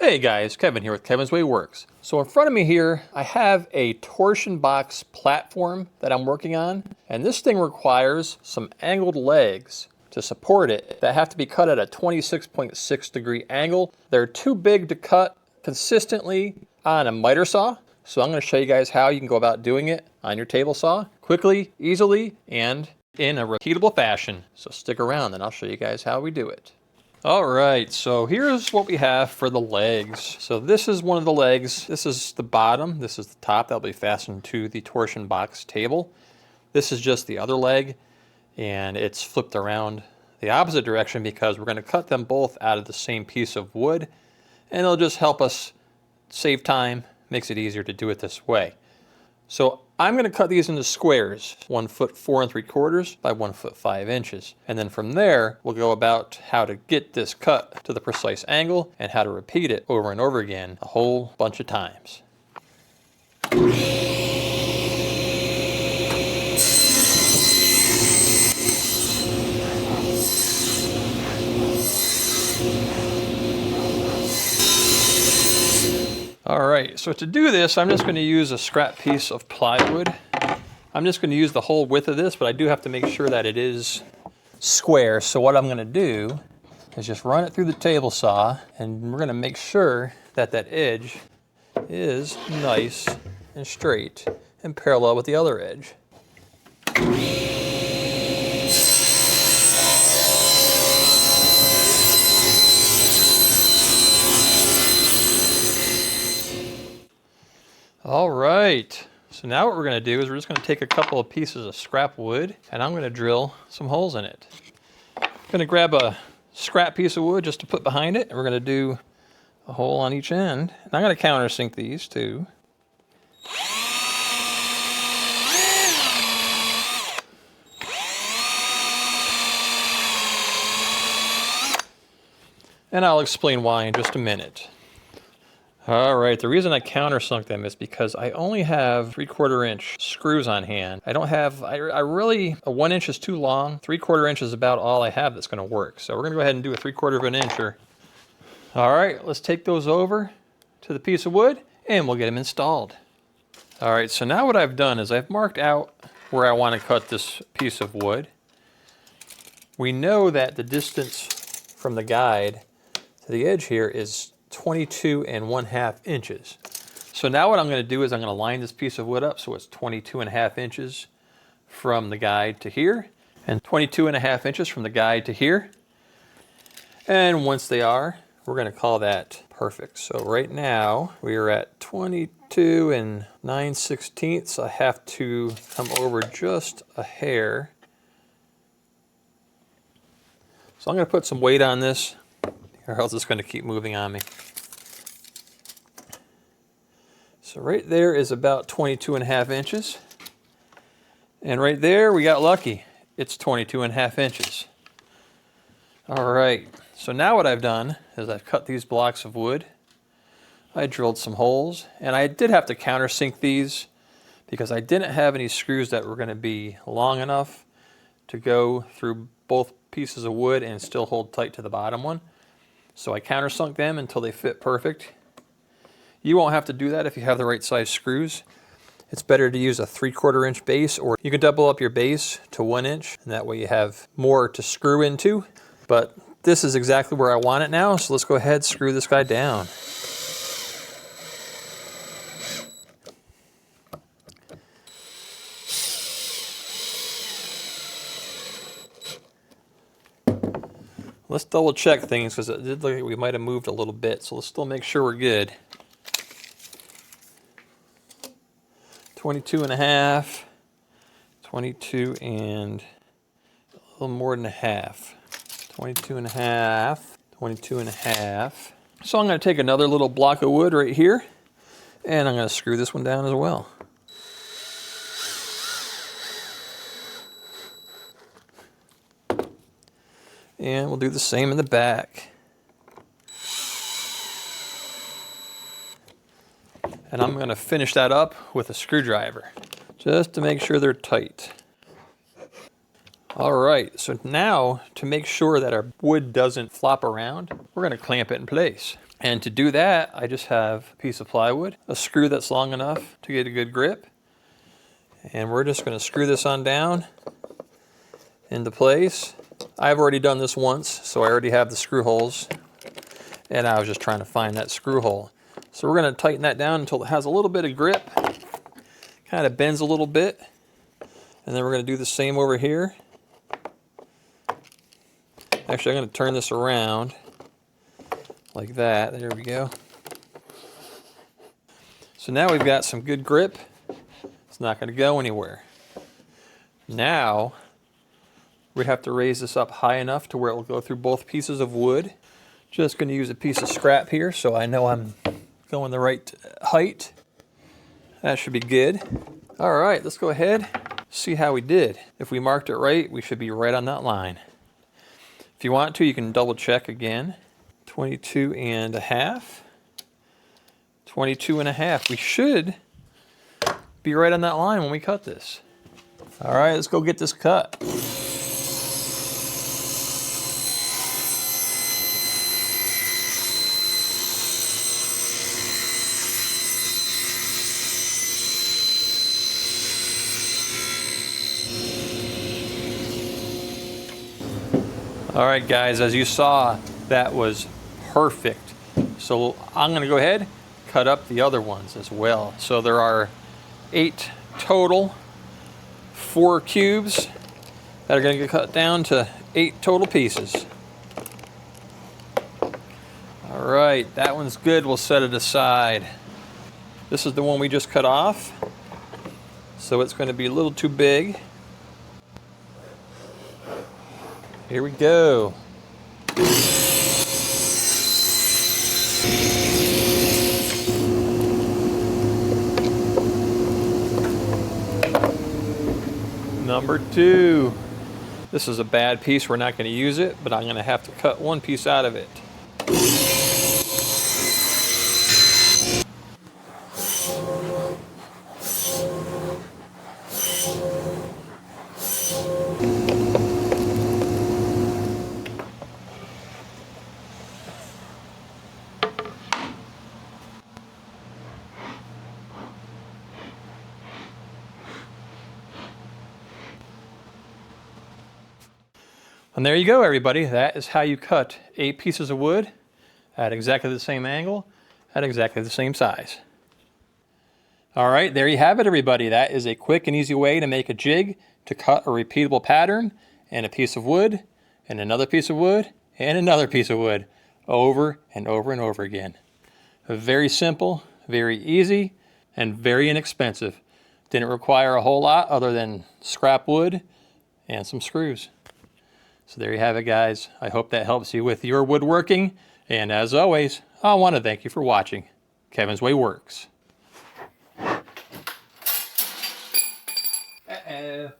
Hey guys, Kevin here with Kevin's Way Works. So in front of me here, I have a torsion box platform that I'm working on, and this thing requires some angled legs to support it that have to be cut at a 26.6 degree angle. They're too big to cut consistently on a miter saw, so I'm going to show you guys how you can go about doing it on your table saw quickly, easily, and in a repeatable fashion. So stick around and I'll show you guys how we do it. All right, so here's what we have for the legs. So this is one of the legs. This is the bottom. This is the top. That'll be fastened to the torsion box table. This is just the other leg, and it's flipped around the opposite direction because we're going to cut them both out of the same piece of wood, and it'll just help us save time, makes it easier to do it this way. So I'm going to cut these into squares, 1 foot 4 3/4 by 1 foot 5 inches. And then from there, we'll go about how to get this cut to the precise angle and how to repeat it over and over again a whole bunch of times. All right, so to do this, I'm just going to use a scrap piece of plywood. I'm just going to use the whole width of this, but I do have to make sure that it is square. So what I'm going to do is just run it through the table saw, and we're going to make sure that that edge is nice and straight and parallel with the other edge. All right, so now what we're going to do is we're just going to take a couple of pieces of scrap wood and I'm going to drill some holes in it. I'm going to grab a scrap piece of wood just to put behind it, and we're going to do a hole on each end. And I'm going to countersink these too. And I'll explain why in just a minute. All right, the reason I countersunk them is because I only have 3/4 inch screws on hand. I don't have, I really, a 1 inch is too long. 3/4 inch is about all I have that's gonna work. So we're gonna go ahead and do a 3/4 of an incher. All right, let's take those over to the piece of wood and we'll get them installed. All right, so now what I've done is I've marked out where I wanna cut this piece of wood. We know that the distance from the guide to the edge here is 22 1/2 inches. So now what I'm going to do is I'm going to line this piece of wood up so it's 22 1/2 inches from the guide to here, and 22 1/2 inches from the guide to here. And once they are, we're going to call that perfect. So right now we are at 22 9/16. I have to come over just a hair. So I'm going to put some weight on this, or else it's going to keep moving on me. So right there is about 22 1/2 inches. And right there we got lucky. It's 22 1/2 inches. All right, so now what I've done is I've cut these blocks of wood. I drilled some holes, and I did have to countersink these because I didn't have any screws that were going to be long enough to go through both pieces of wood and still hold tight to the bottom one. So I countersunk them until they fit perfect. You won't have to do that if you have the right size screws. It's better to use a 3/4 inch base, or you can double up your base to 1 inch, and that way you have more to screw into. But this is exactly where I want it now, so let's go ahead and screw this guy down. Let's double check things because it did look like we might have moved a little bit, so let's still make sure we're good. 22 1/2, 22 and a little more than a half. 22 1/2, 22 1/2. So I'm going to take another little block of wood right here, and I'm going to screw this one down as well. And we'll do the same in the back. And I'm going to finish that up with a screwdriver, just to make sure they're tight. All right, so now to make sure that our wood doesn't flop around, we're going to clamp it in place. And to do that, I just have a piece of plywood, a screw that's long enough to get a good grip. And we're just going to screw this on down into place. I've already done this once, so I already have the screw holes. And I was just trying to find that screw hole. So we're going to tighten that down until it has a little bit of grip. Kind of bends a little bit. And then we're going to do the same over here. Actually, I'm going to turn this around like that. There we go. So now we've got some good grip. It's not going to go anywhere. Now we have to raise this up high enough to where it will go through both pieces of wood. Just going to use a piece of scrap here so I know I'm going the right height. That should be good. All right, let's go ahead, see how we did. If we marked it right, we should be right on that line. If you want to, you can double check again. 22 and a half. 22 and a half. We should be right on that line when we cut this. All right, let's go get this cut. All right, guys, as you saw, that was perfect. So I'm going to go ahead, cut up the other ones as well. So there are 8 total, 4 cubes that are going to get cut down to 8 total pieces. All right, that one's good. We'll set it aside. This is the one we just cut off. So it's going to be a little too big. Here we go. Number 2. This is a bad piece. We're not going to use it, but I'm going to have to cut one piece out of it. And there you go, everybody. That is how you cut 8 pieces of wood at exactly the same angle, at exactly the same size. All right, there you have it, everybody. That is a quick and easy way to make a jig to cut a repeatable pattern and a piece of wood and another piece of wood and another piece of wood over and over and over again. Very simple, very easy, and very inexpensive. Didn't require a whole lot other than scrap wood and some screws. So there you have it, guys. I hope that helps you with your woodworking. And as always, I want to thank you for watching. Kevin's Way Works. Uh-oh.